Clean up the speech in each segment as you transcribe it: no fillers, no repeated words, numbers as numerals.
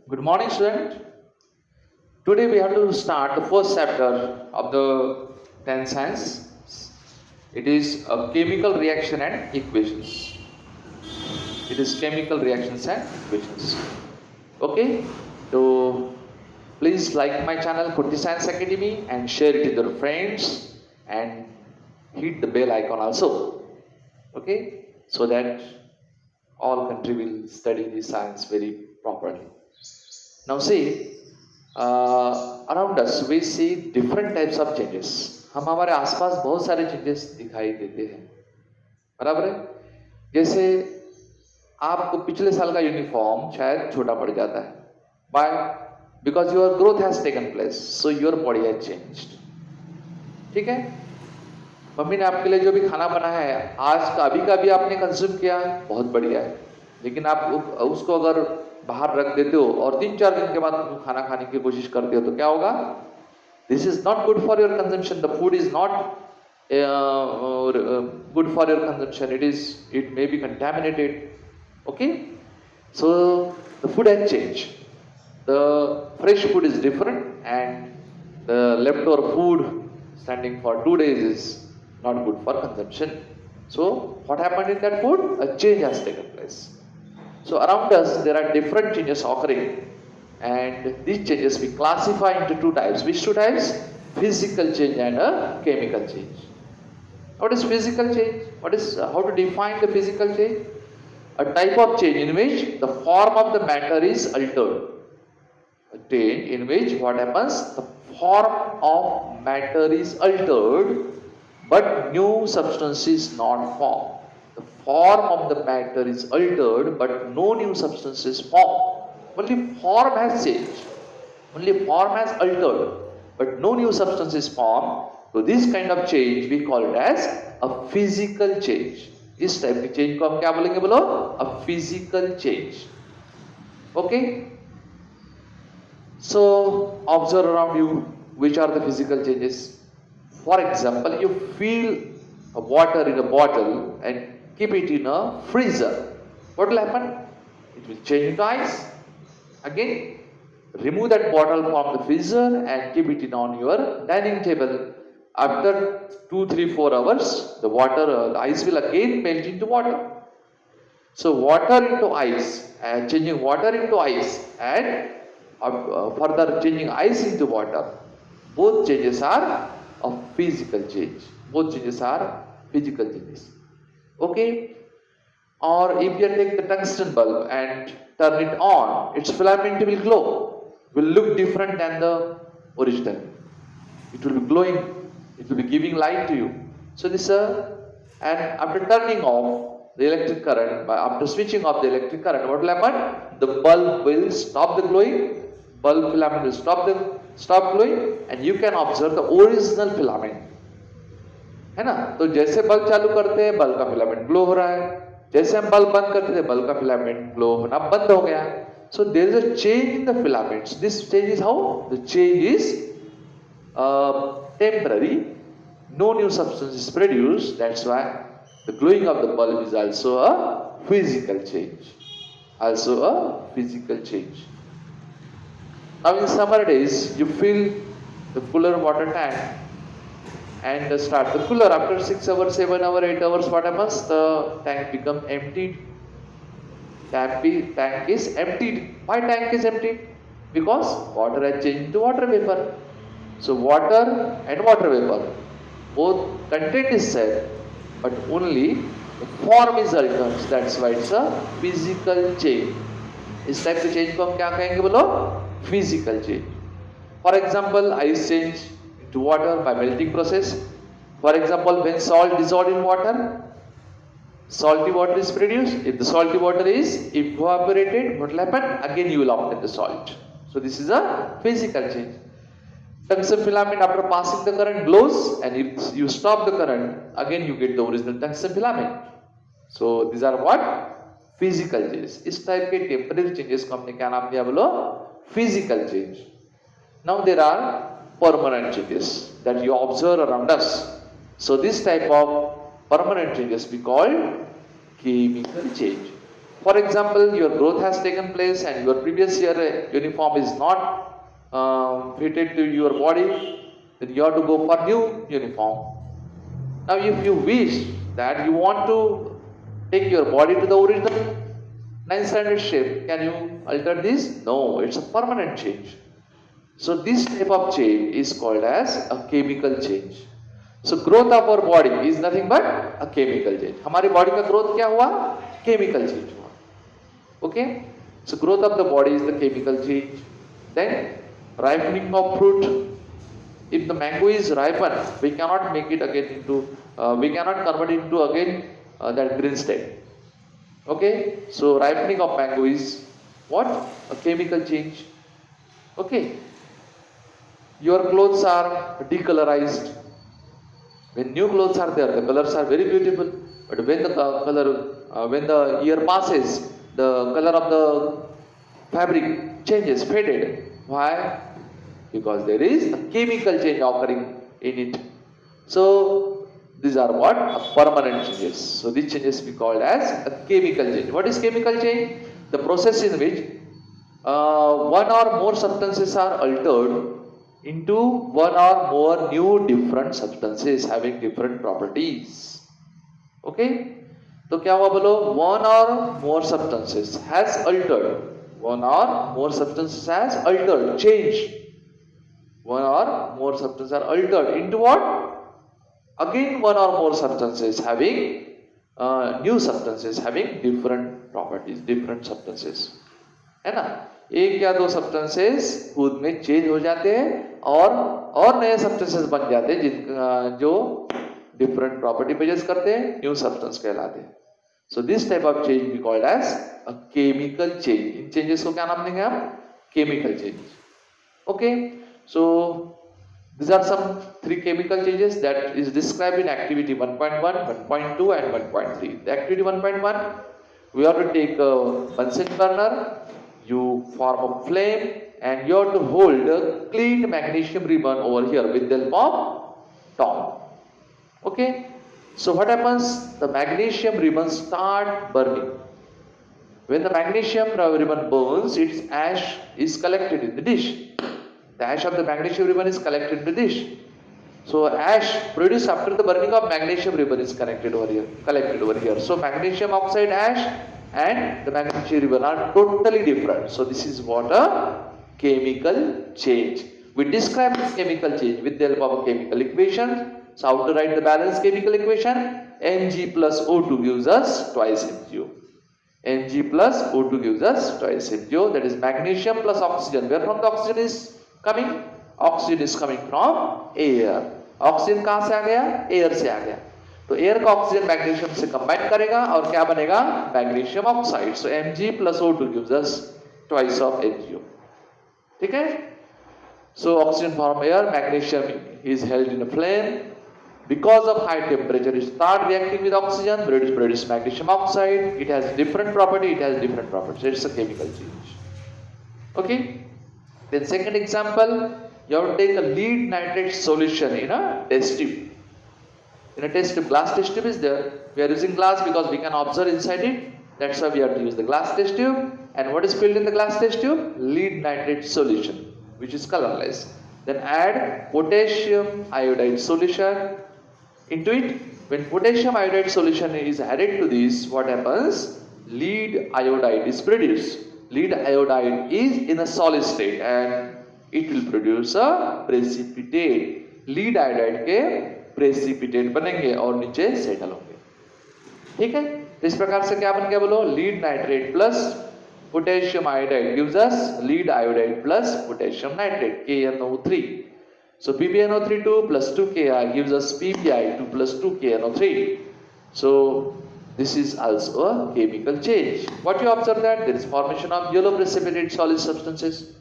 Good morning, student. Today we have to start the first chapter of the 10th science. It is a chemical reaction and equations. It is chemical reactions and equations. Okay, so please like my channel Kurti Science Academy and share it with your friends and hit the bell icon also. Okay, so that all country will study the science very properly. Now see, around us we see different types of changes. हम हमारे आसपास बहुत सारे changes दिखाई देते हैं, बराबर है। जैसे आपको पिछले साल का यूनिफॉर्म शायद छोटा पड़ जाता है, by because your growth has taken place, so your body has changed. ठीक है, मम्मी ने आपके लिए जो भी खाना बनाया है आज का अभी का भी आपने कंज्यूम किया, बहुत बढ़िया है। लेकिन आप उसको अगर बाहर रख देते हो और 3-4 दिन के बाद खाना खाने की कोशिश करते हो तो क्या होगा? This is not good for your consumption, the food is not good for your consumption, it may be contaminated. Okay, so the food has changed, the fresh food is different and the leftover food standing for 2 days is not good for consumption. So what happened in that food? A change has taken place. So around us there are different changes occurring, and these changes we classify into two types. Which two types? Physical change and a chemical change. What is physical change? How to define the physical change? A type of change in which the form of the matter is altered. A change in which what happens? The form of matter is altered, but new substance is not formed. The form of the matter is altered, but no new substance is formed. Only form has changed. Only form has altered, but no new substance is formed. तो this kind of change we call it as a physical change. इस type की change को हम क्या बोलेंगे? बोलो, a physical change. Okay, so observe around you which are the physical changes. For example, you feel water in a bottle and keep it in a freezer. What will happen? It will change into ice. Again, remove that bottle from the freezer and keep it on your dining table. After 2, 3, 4 hours, the ice will again melt into water. So water into ice, and changing water into ice, and further changing ice into water. Both changes are of physical change. Both changes are physical changes. Okay? Or if you take the tungsten bulb and turn it on, its filament will glow, will look different than the original. It will be glowing, it will be giving light to you. So this and after turning off the electric current, after switching off the electric current, what will happen? The bulb will stop the glowing, bulb filament will stop glowing, and you can observe the original filament. है ना? तो जैसे bulb चालू करते हैं bulb का filament glow हो रहा है, जैसे हम बल्ब बंद करते हैं बल्ब का फिलामेंट ग्लो होना बंद हो गया। So there is a change in the filaments. This change is how? The change is temporary. No new substance is produced. That's why the glowing of the bulb is also a physical change. Also a physical change. Now in summer days, you fill the cooler water tank and start the cooler. After 6 hours, 7 hours, 8 hours, what happens? The tank become emptied. Tank is emptied. Why tank is emptied? Because water has changed to water vapor. So water and water vapor, both content is same, but only the form is altered. That's why it's a physical change. इस type के change को हम क्या कहेंगे? बोलो, physical change. For example, ice change into water by melting process. For example, when salt dissolved in water, salty water is produced. If the salty water is evaporated, what will happen? Again you will obtain the salt. So this is a physical change. Tungsten filament, after passing the current, glows, and if you stop the current, again you get the original tungsten filament. So these are what? Physical changes. इस type के temporary changes को हमने क्या नाम दिया? बोलो, physical change. Now there are permanent changes that you observe around us. So this type of permanent changes we call chemical change. For example, your growth has taken place and your previous year uniform is not fitted to your body, then you have to go for new uniform. Now, if you wish that you want to take your body to the original 9 standard shape, can you alter this? No, it's a permanent change. So this type of change is called as a chemical change. So growth of our body is nothing but a chemical change. हमारी body का growth क्या हुआ? Chemical change हुआ. Okay? So growth of the body is the chemical change. Then ripening of fruit. If the mango is ripened, we cannot make it again into, we cannot convert it into again that green state. Okay? So ripening of mango is what? A chemical change. Okay? Your clothes are decolorized. When new clothes are there, the colors are very beautiful. But when the when the year passes, the color of the fabric changes, faded. Why? Because there is a chemical change occurring in it. So these are what? Permanent changes. So these changes we called as a chemical change. What is chemical change? The process in which one or more substances are altered into one or more new different substances having different properties. Okay? तो क्या हुआ बोलो? One or more substances has altered. One or more substances has altered, changed. One or more substances are altered into what? Again one or more substances having new substances having different properties, different substances. है ना? एक या दो substances खुद में change हो जाते हैं और नए सब्सटेंसेस बन जाते हैं जिन जो डिफरेंट प्रॉपर्टी पोजेस करते हैं, न्यू सब्सटेंस कहलाते हैं. So this type of change we called as a chemical change. इन चेंजेस को क्या नाम देंगे हम? Chemical change. Okay, so these are some 3 chemical changes that is described in activity 1.1, 1.2 and 1.3. The activity 1.1, we have to take a Bunsen burner, you form a flame and you have to hold a cleaned magnesium ribbon over here with the help of tongue. Okay, so what happens? The magnesium ribbon start burning. When the magnesium ribbon burns, its ash is collected in the dish. The ash of the magnesium ribbon is collected in the dish. So ash produced after the burning of magnesium ribbon is collected over here. So magnesium oxide ash and the magnesium ribbon are totally different. So this is what a chemical change. We describe this chemical change with the help of a chemical equation. So how to write the balanced chemical equation? Mg plus O2 gives us twice MgO. Mg plus O2 gives us twice MgO. That is magnesium plus oxygen. Where from the oxygen is coming? Oxygen is coming from air. Oxygen कहां से आ गया? Air से आ गया. तो air का oxygen magnesium से combine करेगा और क्या बनेगा? Magnesium oxide. So Mg plus O2 gives us twice of MgO. ठीक है? So oxygen from air, magnesium is held in a flame. Because of high temperature, it start reacting with oxygen, produce magnesium oxide. It has different property. It's a chemical change. Okay. Then second example, you have to take a lead nitrate solution in a test tube. In a test tube, glass test tube is there. We are using glass because we can observe inside it. That's why we have to use the glass test tube. And what is filled in the glass test tube? Lead nitrate solution, which is colorless. Then add potassium iodide solution into it. When potassium iodide solution is added to this, what happens? Lead iodide is produced. Lead iodide is in a solid state and it will produce a precipitate. Lead iodide के precipitate बनेंगे और नीचे settle होंगे. ठीक है? इस प्रकार से क्या बन गया बोलो? Lead nitrate plus potassium iodide gives us lead iodide plus potassium nitrate KNO3. So PbNO3 2 plus 2Ki gives us PbI2 plus 2KNO3. So this is also a chemical change. What you observe that there is formation of yellow precipitate solid substances.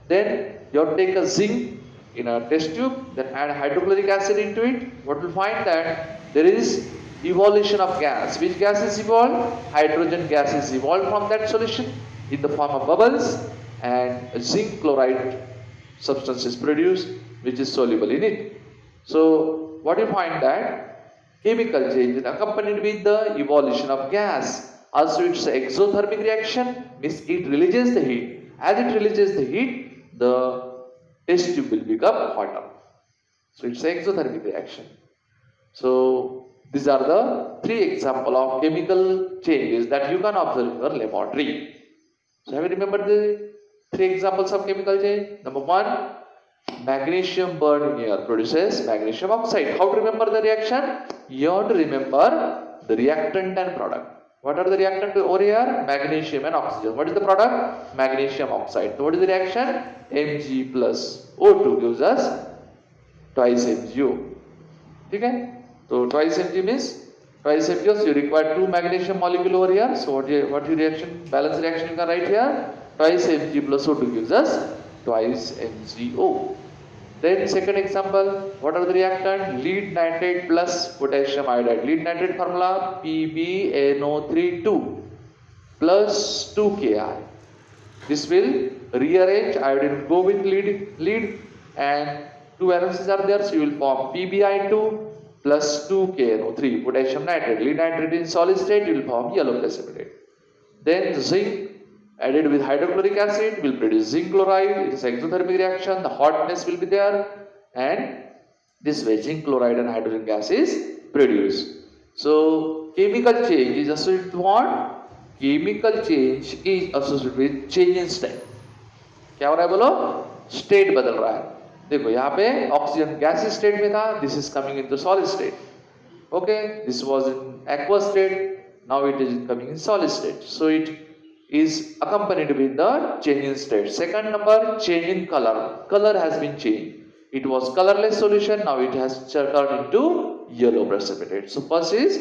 Then you have to take a zinc in a test tube, then add hydrochloric acid into it. What will find that there is evolution of gas. Which gas is evolved? Hydrogen gas is evolved from that solution in the form of bubbles, and zinc chloride substance is produced which is soluble in it. So what you find that chemical change is accompanied with the evolution of gas. Also, it's an exothermic reaction, means it releases the heat. As it releases the heat, the test tube will become hotter. So it's an exothermic reaction. So these are the three examples of chemical changes that you can observe in your laboratory. So have you remembered the three examples of chemical change? Number one, magnesium burned in air produces magnesium oxide. How to remember the reaction? You have to remember the reactant and product. What are the reactant over here? Magnesium and oxygen. What is the product? Magnesium oxide. So what is the reaction? Mg plus O2 gives us twice MgO. Okay? So twice Mg means twice MgO. So you require two magnesium molecule over here. So what your reaction? Balance reaction you can write here. Twice Mg plus O2 gives us twice MgO. Then second example, what are the reactant? Lead nitrate plus potassium iodide. Lead nitrate formula PbNO3 plus 2Ki. This will rearrange, iodine will go with lead and two valencies are there, so you will form PbI2 plus 2KNO3, potassium nitrate. Lead nitrate in solid state, you will form yellow precipitate. Then zinc added with hydrochloric acid will produce zinc chloride. It is exothermic reaction, the hotness will be there, and this way zinc chloride and hydrogen gas is produced. So chemical change is associated with what? Chemical change is associated with change in state. क्या हो रहा है बोलो? State बदल रहा है. देखो यहाँ पे ऑक्सीजन गैसीय स्टेट में था, this is coming into solid state. Okay, this was in aqueous state, now it is coming in solid state. So it is accompanied with the change in state. Second number, change in color. Color has been changed. It was colorless solution, now it has turned into yellow precipitate. So first is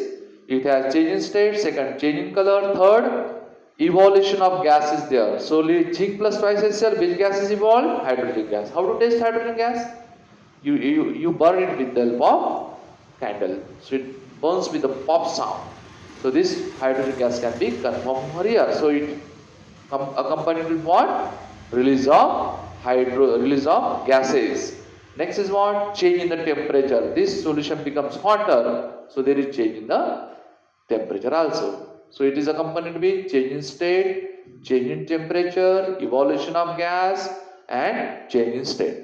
it has change in state, second change in color, third evolution of gas is there. So zinc plus twice HCl, which gas is evolved? Hydrogen gas. How to test hydrogen gas? You burn it with the help of candle. So it burns with the pop sound. So this hydrogen gas can be confirmed over here. So it accompanied with what? Release of gases. Next is what? Change in the temperature. This solution becomes hotter, so there is change in the temperature also. So it is accompanied with change in state, change in temperature, evolution of gas, and change in state.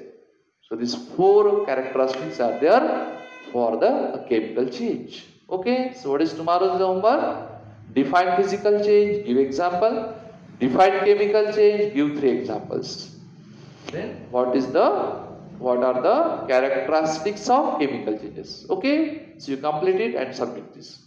So these four characteristics are there for the chemical change. Okay, so what is tomorrow's homework? Define physical change, give example. Define chemical change, give three examples. Then what are the characteristics of chemical changes? Okay, so you complete it and submit this.